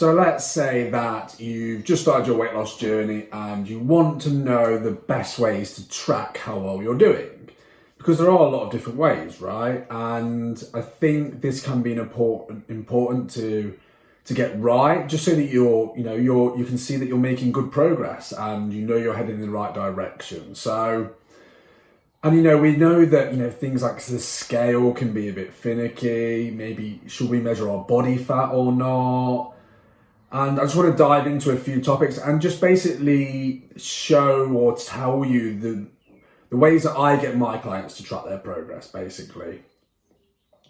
So let's say that you've just started your weight loss journey and you want to know the best ways to track how well you're doing. Because there are a lot of different ways, right? And I think this can be important to get right, just so that you can see that you're making good progress and you're heading in the right direction. So, and we know that things like the scale can be a bit finicky. Maybe should we measure our body fat or not? And I just want to dive into a few topics and just basically show or tell you the ways that I get my clients to track their progress, basically.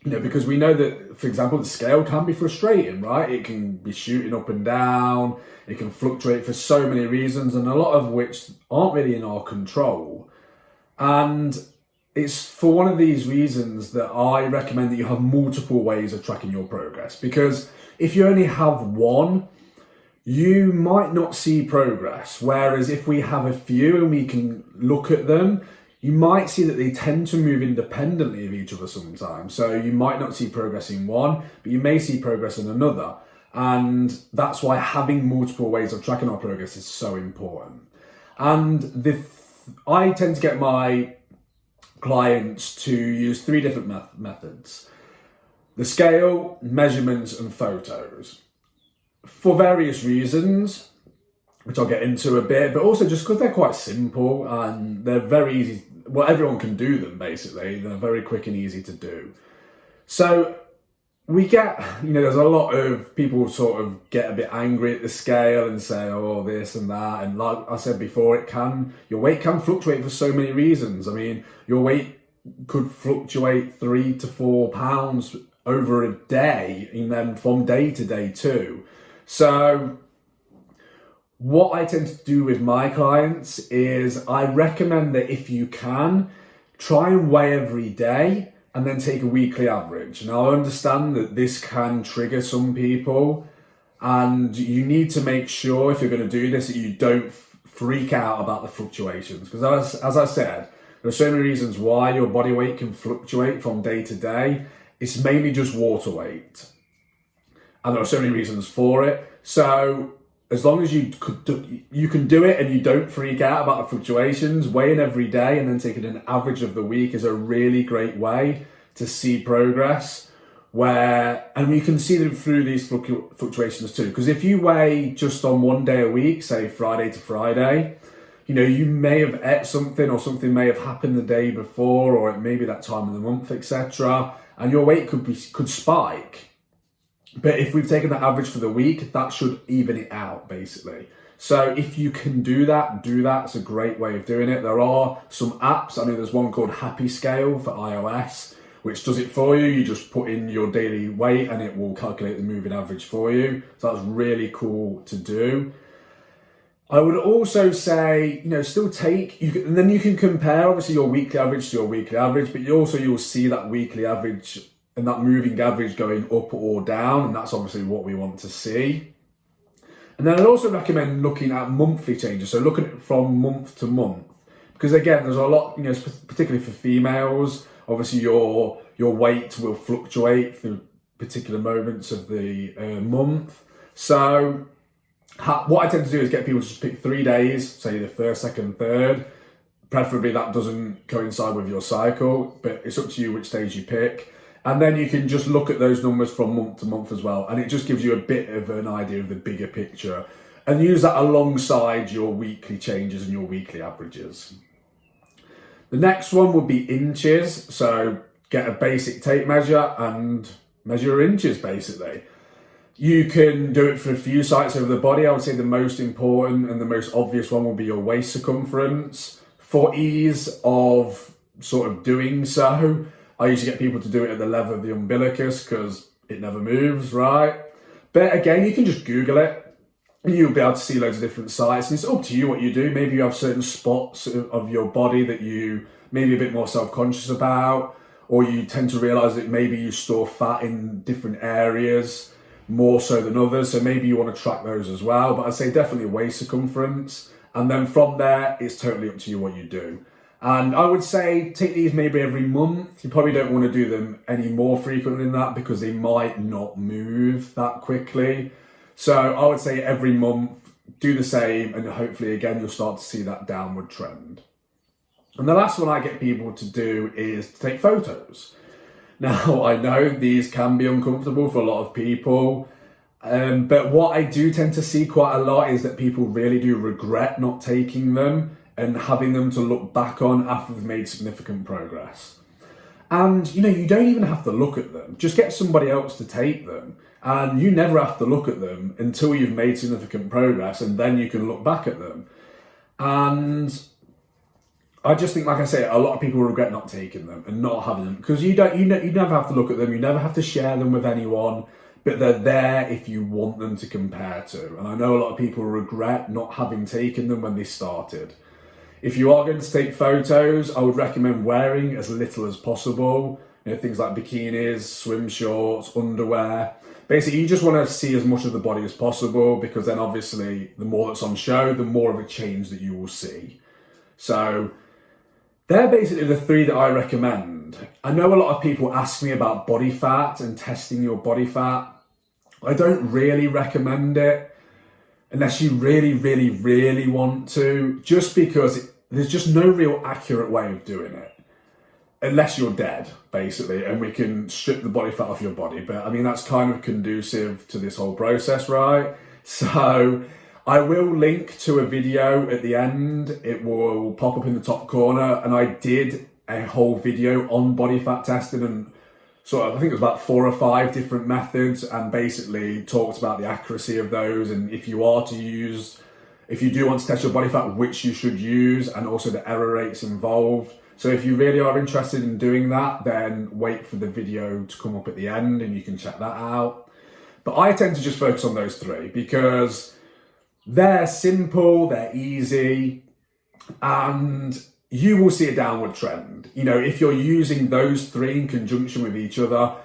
Because we know that, for example, the scale can be frustrating, right? It can be shooting up and down. It can fluctuate for so many reasons, and a lot of which aren't really in our control. And it's for one of these reasons that I recommend that you have multiple ways of tracking your progress. Because if you only have one, you might not see progress. Whereas if we have a few and we can look at them, you might see that they tend to move independently of each other sometimes. So you might not see progress in one, but you may see progress in another. And that's why having multiple ways of tracking our progress is so important. And I tend to get my clients to use three different methods: the scale, measurements, and photos, for various reasons, which I'll get into a bit, but also just because they're quite simple and they're very easy. Well, everyone can do them, basically. They're very quick and easy to do. So we get, there's a lot of people sort of get a bit angry at the scale and say, oh, this and that. And like I said before, your weight can fluctuate for so many reasons. I mean, your weight could fluctuate 3 to 4 pounds over a day, and then from day to day too. So what I tend to do with my clients is I recommend that if you can, try and weigh every day and then take a weekly average. Now, I understand that this can trigger some people, and you need to make sure, if you're going to do this, that you don't freak out about the fluctuations. Because as I said, there are so many reasons why your body weight can fluctuate from day to day. It's mainly just water weight. And there are so many reasons for it. So as long as you can do it and you don't freak out about the fluctuations, weighing every day and then taking an average of the week is a really great way to see progress. And we can see them through these fluctuations too. Because if you weigh just on one day a week, say Friday to Friday, you may have ate something, or something may have happened the day before, or it may be that time of the month, etc. And your weight could spike. But if we've taken the average for the week, that should even it out, basically. So if you can do that. It's a great way of doing it. There are some apps. I know there's one called Happy Scale for iOS, which does it for you. You just put in your daily weight and it will calculate the moving average for you. So that's really cool to do. I would also say, still and then you can compare, obviously, your weekly average to your weekly average, but you'll see that weekly average and that moving average going up or down, and that's obviously what we want to see. And then I'd also recommend looking at monthly changes, so looking at from month to month, because again, there's a lot, particularly for females, obviously your weight will fluctuate through particular moments of the month. So what I tend to do is get people to just pick 3 days, say the first, second, third. Preferably that doesn't coincide with your cycle, but it's up to you which days you pick. And then you can just look at those numbers from month to month as well. And it just gives you a bit of an idea of the bigger picture. And use that alongside your weekly changes and your weekly averages. The next one would be inches. So get a basic tape measure and measure your inches, basically. You can do it for a few sites over the body. I would say the most important and the most obvious one will be your waist circumference. For ease of sort of doing so, I usually get people to do it at the level of the umbilicus because it never moves, right? But again, you can just Google it and you'll be able to see loads of different sites. And it's up to you what you do. Maybe you have certain spots of your body that you may be a bit more self-conscious about, or you tend to realise that maybe you store fat in different areas more so than others. So maybe you want to track those as well. But I'd say definitely waist circumference. And then from there, it's totally up to you what you do. And I would say take these maybe every month. You probably don't want to do them any more frequently than that because they might not move that quickly. So I would say every month, do the same, and hopefully again, you'll start to see that downward trend. And the last one I get people to do is to take photos. Now, I know these can be uncomfortable for a lot of people, but what I do tend to see quite a lot is that people really do regret not taking them and having them to look back on after they've made significant progress. And, you know, you don't even have to look at them. Just get somebody else to take them. And you never have to look at them until you've made significant progress, and then you can look back at them. And I just think, like I say, a lot of people regret not taking them and not having them, because you never have to look at them, you never have to share them with anyone, but they're there if you want them to compare to. And I know a lot of people regret not having taken them when they started. If you are going to take photos, I would recommend wearing as little as possible. You know, things like bikinis, swim shorts, underwear. Basically, you just want to see as much of the body as possible, because then obviously the more that's on show, the more of a change that you will see. So they're basically the three that I recommend. I know a lot of people ask me about body fat and testing your body fat. I don't really recommend it unless you really, really, really want to, just because there's just no real accurate way of doing it. Unless you're dead, basically, and we can strip the body fat off your body. But I mean, that's kind of conducive to this whole process, right? So I will link to a video at the end. It will pop up in the top corner. And I did a whole video on body fat testing, and sort of, I think it was about 4 or 5 different methods, and basically talked about the accuracy of those. And if you do want to test your body fat, which you should use, and also the error rates involved. So if you really are interested in doing that, then wait for the video to come up at the end and you can check that out. But I tend to just focus on those 3 because they're simple, they're easy, and you will see a downward trend. You know, if you're using those 3 in conjunction with each other,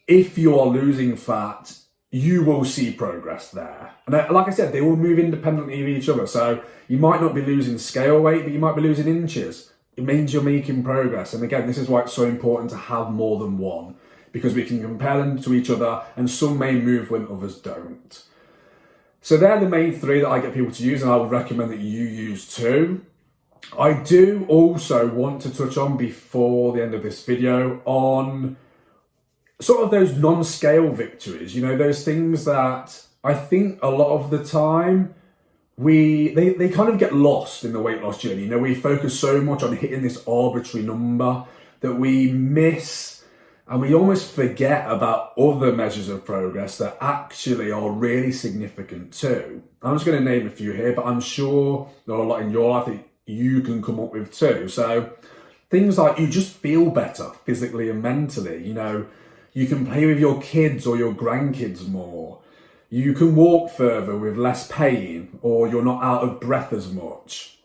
if you are losing fat, you will see progress there. And like I said, they will move independently of each other. So you might not be losing scale weight, but you might be losing inches. It means you're making progress. And again, this is why it's so important to have more than one, because we can compare them to each other, and some may move when others don't. So they're the main 3 that I get people to use, and I would recommend that you use too. I do also want to touch on, before the end of this video, on sort of those non-scale victories. You know, those things that I think a lot of the time they kind of get lost in the weight loss journey. You know, we focus so much on hitting this arbitrary number that we miss, and we almost forget about other measures of progress that actually are really significant too. I'm just going to name a few here, but I'm sure there are a lot in your life that you can come up with too. So things like you just feel better physically and mentally. You know, you can play with your kids or your grandkids more. You can walk further with less pain, or you're not out of breath as much.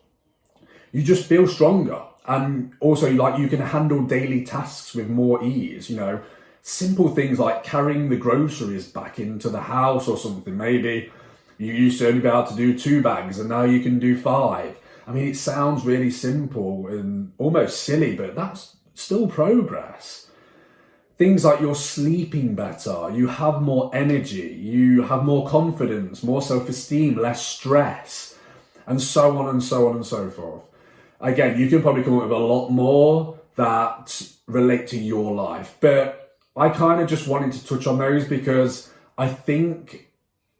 You just feel stronger. And also, like, you can handle daily tasks with more ease. You know, simple things like carrying the groceries back into the house or something. Maybe you used to only be able to do 2 bags and now you can do 5. I mean, it sounds really simple and almost silly, but that's still progress. Things like you're sleeping better, you have more energy, you have more confidence, more self-esteem, less stress, and so on and so on and so forth. Again, you can probably come up with a lot more that relate to your life, but I kind of just wanted to touch on those because I think,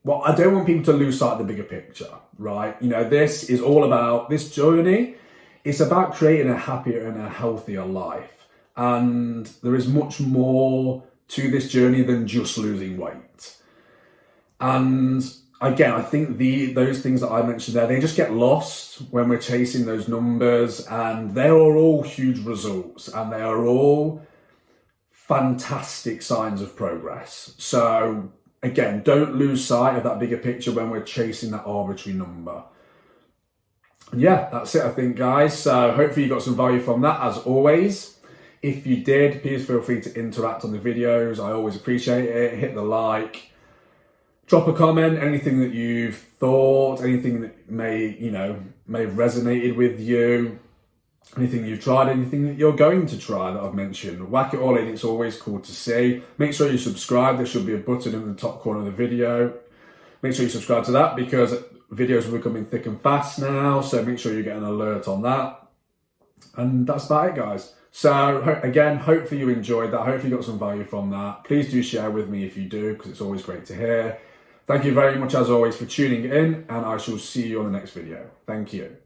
well, I don't want people to lose sight of the bigger picture, right? You know, this is all about, this journey, it's about creating a happier and a healthier life. And there is much more to this journey than just losing weight. And again, I think those things that I mentioned there, they just get lost when we're chasing those numbers, and they are all huge results, and they are all fantastic signs of progress. So again, don't lose sight of that bigger picture when we're chasing that arbitrary number. And yeah, that's it, I think, guys. So hopefully you got some value from that, as always. If you did, please feel free to interact on the videos. I always appreciate it. Hit the like, drop a comment, anything that you've thought, anything that may have resonated with you, anything you've tried, anything that you're going to try that I've mentioned. Whack it all in, it's always cool to see. Make sure you subscribe. There should be a button in the top corner of the video. make sure you subscribe to that because videos are becoming thick and fast now. So make sure you get an alert on that. And that's about it, guys. So again, hopefully you enjoyed that. Hopefully you got some value from that. Please do share with me if you do, because it's always great to hear. Thank you very much, as always, for tuning in, and I shall see you on the next video. Thank you.